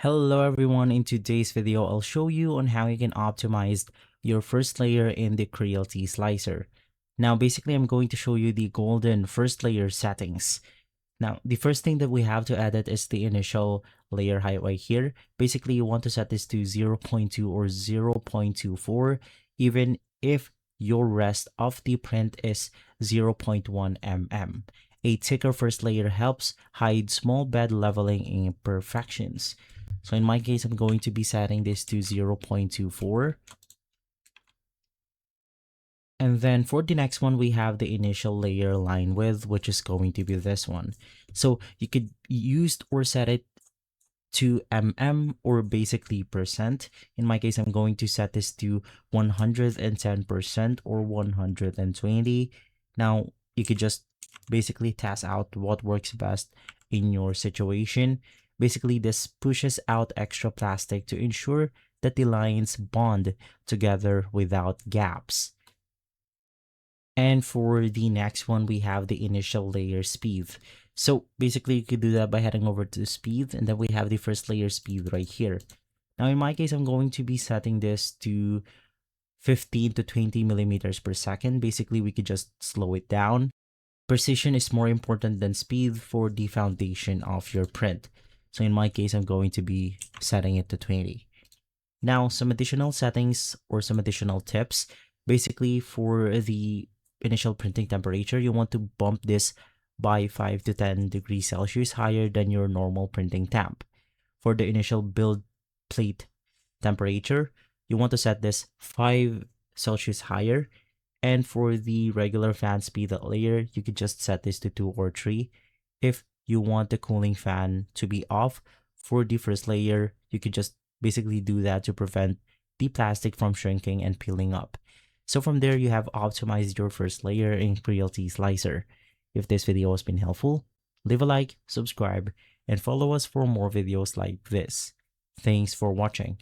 Hello everyone, in today's video I'll show you on how you can optimize your first layer in the Creality Slicer. Now basically I'm going to show you the golden first layer settings. Now the first thing that we have to edit is the initial layer height right here. Basically you want to set this to 0.2 or 0.24 even if your rest of the print is 0.1 mm. A thicker first layer helps hide small bed leveling imperfections. So in my case, I'm going to be setting this to 0.24. And then for the next one, we have the initial layer line width, which is going to be this one. So you could use or set it to mm or basically percent. In my case, I'm going to set this to 110% or 120. Now you could just basically test out what works best in your situation. Basically, this pushes out extra plastic to ensure that the lines bond together without gaps. And for the next one, we have the initial layer speed. So basically, you could do that by heading over to speed, and then we have the first layer speed right here. Now, in my case, I'm going to be setting this to 15 to 20 millimeters per second. Basically, we could just slow it down. Precision is more important than speed for the foundation of your print. So in my case, I'm going to be setting it to 20. Now, some additional settings or some additional tips. Basically, for the initial printing temperature, you want to bump this by 5 to 10 degrees Celsius higher than your normal printing temp. For the initial build plate temperature, you want to set this 5 Celsius higher. And for the regular fan speed layer, you could just set this to 2 or 3. If you want the cooling fan to be off for the first layer, you could just basically do that to prevent the plastic from shrinking and peeling up. So from there, you have optimized your first layer in Creality Slicer. If this video has been helpful, leave a like, subscribe, and follow us for more videos like this. Thanks for watching.